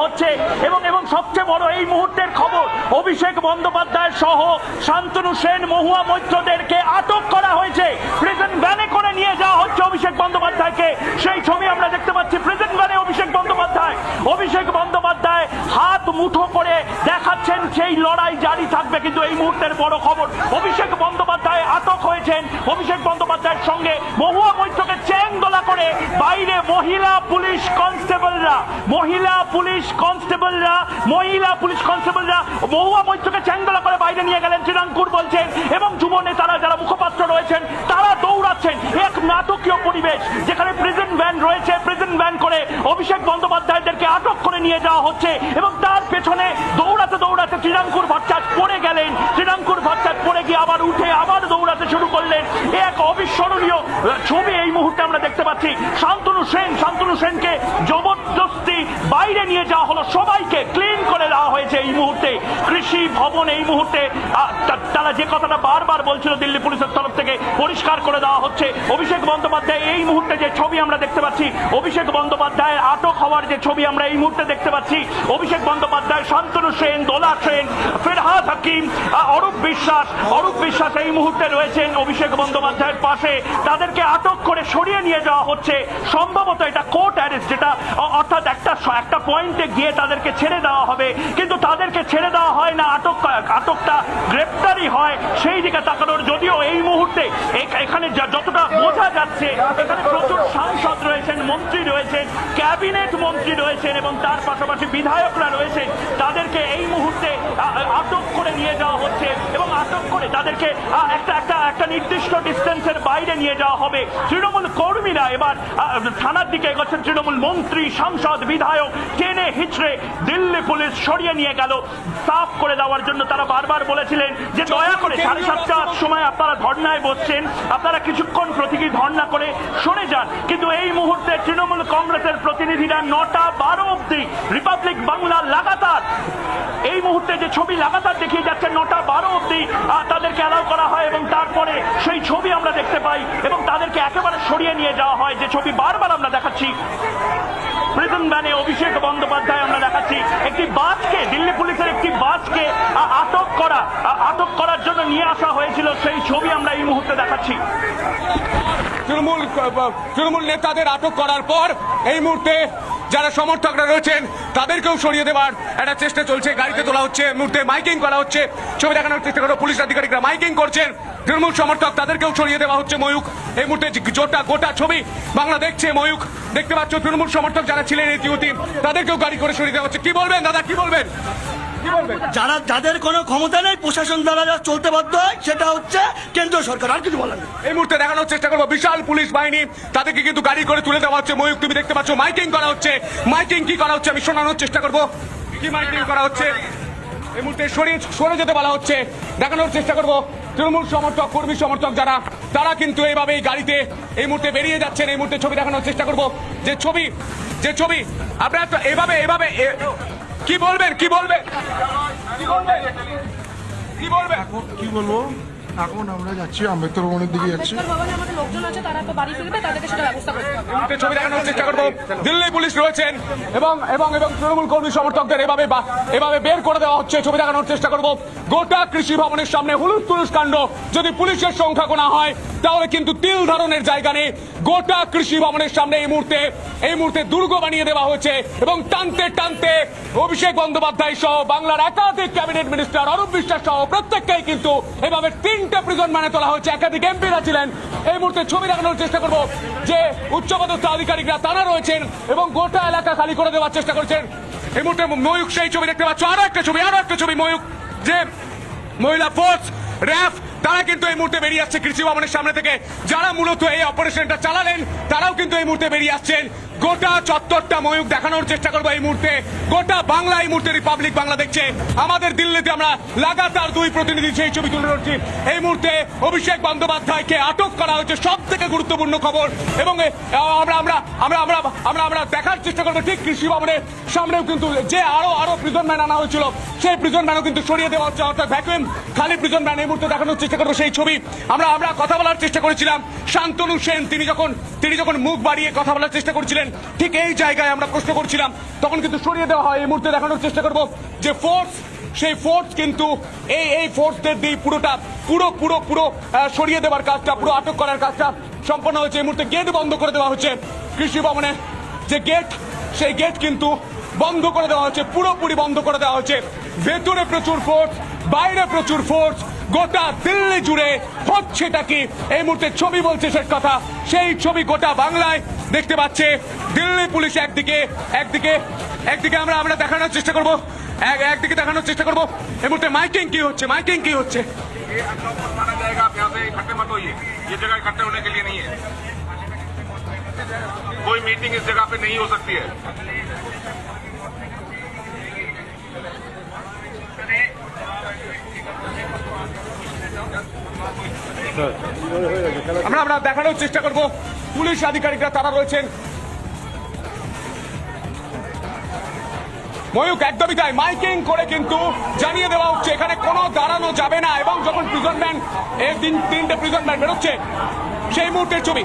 হচ্ছে এবং এবং সবচেয়ে বড় এই মুহূর্তের খবর, অভিষেক বন্দ্যোপাধ্যায় সহ শান্তনু সেন, মহুয়া মৈত্রদেরকে আটক করা হয়েছে। প্রিজন ভ্যানে করে নিয়ে যাওয়া হচ্ছে অভিষেক বন্দ্যোপাধ্যায়কে। সেই ছবি আমরা দেখতে পাচ্ছি, প্রিজন ভ্যানে অভিষেক বন্দ্যোপাধ্যায় হাত মুঠো করে দেখাচ্ছেন সেই লড়াই জারি থাকবে। কিন্তু এই মুহূর্তের বড় খবর, অভিষেক বন্দ্যোপাধ্যায় আটক হয়েছেন। অভিষেক বন্দ্যোপাধ্যায়ের সঙ্গে মহুয়া মৈত্রকে চেন দোলা করে বাইরে মহিলা পুলিশ কনস্টেবলরা মহুয়া মৈত্রকে চেন দোলা করে বাইরে নিয়ে গেলেন শ্রীরামপুর বলছেন, এবং যুব নেতারা যারা মুখপাত্র রয়েছেন তারা দৌড়াচ্ছেন। এক নাটকীয় পরিবেশ যেখানে প্রিজন ভ্যান রয়েছে, প্রিজন ভ্যান করে অভিষেক বন্দ্যোপাধ্যায়দেরকে আটক করে নিয়ে যাওয়া হচ্ছে এবং তার পেছনে দৌড়াতে দৌড়াতে শ্রীরামপুর ভট্টাচার্য পড়ে গেলেন। শ্রীরামপুর ভট্টাচার্য পড়ে গিয়ে আবার উঠে আবার দৌড়াতে শুরু করলেন। এক অবিস্মরণীয় ছবি এই মুহূর্তে আমরা দেখতে পাচ্ছি। শান্তনু সেনকে জবরদস্তি বাইরে নিয়ে যাওয়া হলো, সবাইকে ক্লিন করে দেওয়া হয়েছে এই মুহূর্তে। কৃষি ভবন এই মুহূর্তে তারা যে কথাটা বারবার বলছিল দিল্লি পুলিশের তরফ থেকে পরিষ্কার করে দেওয়া হচ্ছে। অভিষেক বন্দ্যোপাধ্যায় এই মুহূর্তে যে ছবি আমরা দেখতে পাচ্ছি, অভিষেক বন্দ্যোপাধ্যায়ের আটক হওয়ার যে ছবি আমরা এই মুহূর্তে দেখতে পাচ্ছি, অভিষেক বন্দ্যোপাধ্যায়, শান্তনু সেন, দোলা সেন, ফেরহাদ হাকিম, অরূপ বিশ্বাস এই মুহূর্তে রয়েছেন অভিষেক বন্দ্যোপাধ্যায়ের পাশে। তাদেরকে আটক করে সরিয়ে নিয়ে যাওয়া হচ্ছে। সম্ভবত এটা কোর্ট অ্যারেস্ট, যেটা অর্থাৎ একটা পয়েন্টে গিয়ে তাদেরকে ছেড়ে দেওয়া হবে, কিন্তু তাদেরকে ছেড়ে দেওয়া হয় না, আটকটা গ্রেপ্তারি হয় সেই দিকে তাকানোর। যদিও এই মুহূর্তে এখানে যতটা বোঝা যাচ্ছে, এখানে প্রচুর সাংসদ রয়েছেন, মন্ত্রী রয়েছেন, ক্যাবিনেট মন্ত্রী রয়েছেন এবং তার পাশাপাশি বিধায়করা রয়েছেন। তাদেরকে এই মুহূর্তে আটক করে নিয়ে যাওয়া হচ্ছে এবং আটক করে তাদেরকে একটা নির্দিষ্ট ডিস্টেন্সের বাইরে নিয়ে যাওয়া হবে। তৃণমূল কর্মীরা এবার থানার দিকে এগোচ্ছেন। তৃণমূল মন্ত্রী, সাংসদ, বিধায়ক টেনে হিচড়ে দিল্লি পুলিশ সরিয়ে নিয়ে গেল সাফ করে দেওয়ার জন্য। তারা বারবার বলেছিলেন যে দয়া করে 7:30টার সময় আপনারা ধর্নায় বসছেন, আপনারা কিছুক্ষণ প্রতীকী ধর্না করে সরে যান। কিন্তু এই মুহূর্তে তৃণমূল কংগ্রেসের প্রতিনিধিরা 9টা-12 অব্দি রিপাবলিক বাংলা লাগাতার এই মুহূর্তে যে ছবি লাগাতার দেখিয়ে যাচ্ছে, 9টা-12 অব্দি তাদেরকে অ্যালাউ করা হয় এবং তারপরে সেই ছবি আমরা দেখতে পাই এবং তাদেরকে একেবারে সরিয়ে নিয়ে যাওয়া হয়। যে ছবি বারবার আমরা দেখাচ্ছি, প্রিজন ভ্যানে অভিষেক বন্দ্যোপাধ্যায় আমরা দেখাচ্ছি। একটি বাসকে, দিল্লি পুলিশের একটি বাসকে আটক করার জন্য নিয়ে আসা হয়েছিল, সেই ছবি আমরা এই মুহূর্তে দেখাচ্ছি। তৃণমূল নেতাদের আটক করার পর এই মুহূর্তে যারা সমর্থকরা রয়েছেন তাদেরকেও সরিয়ে দেওয়ার একটা চেষ্টা চলছে। গাড়িতে তোলা হচ্ছে, মুহূর্তে মাইকিং করা হচ্ছে, ছবি দেখানোর চেষ্টা করো। পুলিশ আধিকারিকরা মাইকিং করছেন, তৃণমূল সমর্থক তাদেরকেও সরিয়ে দেওয়া হচ্ছে। ময়ূক এই মুহূর্তে গোটা ছবি বাংলা দেখছে। ময়ূক দেখতে পাচ্ছ, তৃণমূল সমর্থক যারা ছিলেন এই ইতিমধ্যে তাদেরকেও গাড়ি করে সরিয়ে দেওয়া হচ্ছে। কি বলবেন দাদা, কি বলবেন? যাদের কোনো ক্ষমতা নেই, প্রশাসন দ্বারা যা চলতে বাধ্য হয়, সেটা হচ্ছে কেন্দ্রীয় সরকার, আর কিছু বলার নেই। এই মুহূর্তে দেখানোর চেষ্টা করবো বিশাল পুলিশ বাহিনী, তাদেরকে কিন্তু গাড়ি করে তুলে দেওয়া হচ্ছে। ময়ূক তুমি দেখতে পাচ্ছ, মাইকিং করা হচ্ছে। মাইকিং কি করা হচ্ছে আমি শোনানোর চেষ্টা করবো। কি মাইকিং করা হচ্ছে এই মুহূর্তে? সরে যেতে বলা হচ্ছে, দেখানোর চেষ্টা করবো। তৃণমূল সমর্থক, কর্মী সমর্থক যারা, তারা কিন্তু এইভাবে গাড়িতে এই মুহূর্তে বেরিয়ে যাচ্ছেন। এই মুহূর্তে ছবি দেখানোর চেষ্টা করবো। যে ছবি আপনারা তো এভাবে কি বলবেন? কি বলবো, এখন আমরা যাচ্ছি আম্বেদকর ভবনের দিকে যাচ্ছি। ছবি দেখানোর চেষ্টা করবো। দিল্লি পুলিশ রয়েছেন এবং তৃণমূল কর্মী সমর্থকদের এভাবে বের করে দেওয়া হচ্ছে। ছবি দেখানোর চেষ্টা করবো। গোটা কৃষি ভবনের সামনে হুলুস্থুলুস কাণ্ড। যদি পুলিশের সংখ্যা গোনা হয় তাহলে কিন্তু তিল ধারণের জায়গা নেই। গোটা কৃষি ভবনের সামনে এই মুহূর্তে দুর্গ বানিয়ে দেওয়া হয়েছে এবং টানতে অভিষেক বন্দ্যোপাধ্যায় সহ বাংলার একাধিক ক্যাবিনেট মিনিস্টার, অরূপ বিশ্বাস সহ প্রত্যেককেই কিন্তু এভাবে 3টে প্রিজন ভ্যানে তোলা হয়েছে। একাধিক এমপিরা ছিলেন। এই মুহূর্তে ছবি দেখানোর চেষ্টা করবো যে উচ্চপদস্থ আধিকারিকরা তারা রয়েছেন এবং গোটা এলাকা খালি করে দেওয়ার চেষ্টা করছেন। এই মুহূর্তে ময়ূক সেই ছবি দেখতে পাচ্ছ। আরো একটা ছবি ময়ূক, যে মহিলা ফোর্স, র্যাফ, তারা কিন্তু এই মুহূর্তে বেরিয়ে আসছে কৃষি ভবনের সামনে থেকে। যারা মূলত এই অপারেশনটা চালালেন তারাও কিন্তু এই মুহূর্তে বেরিয়ে আসছেন। গোটা চত্বরটা ময়ূক দেখানোর চেষ্টা করবো। এই মুহূর্তে গোটা বাংলা এই মুহূর্তে রিপাবলিক বাংলা দেখছে। আমাদের দিল্লিতে আমরা লাগাতার 2 প্রতিনিধি সেই ছবি তুলে ধরছি। এই মুহূর্তে অভিষেক বন্দ্যোপাধ্যায়কে আটক করা হয়েছে, সব থেকে গুরুত্বপূর্ণ খবর। এবং আমরা দেখার চেষ্টা করবো ঠিক কৃষি ভবনের সামনেও কিন্তু যে আরো প্রিজন ভ্যান আনা হয়েছিল, সেই প্রিজন ভ্যানও কিন্তু সরিয়ে দেওয়া হচ্ছে। অর্থাৎ ভ্যাকুয়াম খালি প্রিজন ভ্যান এই মুহূর্তে দেখানোর চেষ্টা করবো। সেই ছবি আমরা কথা বলার চেষ্টা করেছিলাম। শান্তনু সেন তিনি যখন মুখ বাড়িয়ে কথা বলার চেষ্টা করছিলেন, করছেন, ঠিক এই জায়গায় আমরা প্রশ্ন করছিলাম, তখন কিন্তু সরিয়ে দেওয়া হয়। এই মুহূর্তে দেখানোর চেষ্টা করব যে ফোর্স, সেই ফোর্স কিন্তু এই ফোর্সদের দিয়ে পুরো সরিয়ে দেওয়ার কাজটা, পুরো আটক করার কাজটা সম্পন্ন হয়েছে। এই মুহূর্তে গেট বন্ধ করে দেওয়া হচ্ছে, কৃষি ভবনের যে গেট, সেই গেট কিন্তু বন্ধ করে দেওয়া হচ্ছে, পুরোপুরি বন্ধ করে দেওয়া হচ্ছে। ভেতরে প্রচুর ফোর্স, বাইরে প্রচুর ফোর্স, গোটা দিল্লি জুড়ে হচ্ছেটা কি এই মুহূর্তে ছবি বলছে শেষ কথা। সেই ছবি গোটা বাংলায় দেখতে পাচ্ছে। দিল্লি পুলিশ একদিকে আমরা দেখানোর চেষ্টা করব, একদিকে দেখানোর চেষ্টা করব এই মুহূর্তে মাইকিং কি হচ্ছে। ये आपका ऊपर माना जाएगा, आप यहाँ से इकट्ठे मत होइए, ये जगह इकट्ठे होने के लिए नहीं है, कोई मीटिंग इस जगह पे नहीं हो सकती है। আমরা দেখানোর চেষ্টা করব, পুলিশ আধিকারিকরা তারা রয়েছেন। ময়ূক একদমই তাই, মাইকিং করে কিন্তু জানিয়ে দেওয়া হচ্ছে এখানে কোনো দাঁড়ানো যাবে না। এবং যখন প্রিজন ভ্যান, এই তিনটে প্রিজন ভ্যান বেরোচ্ছে, সেই মুহূর্তের ছবি।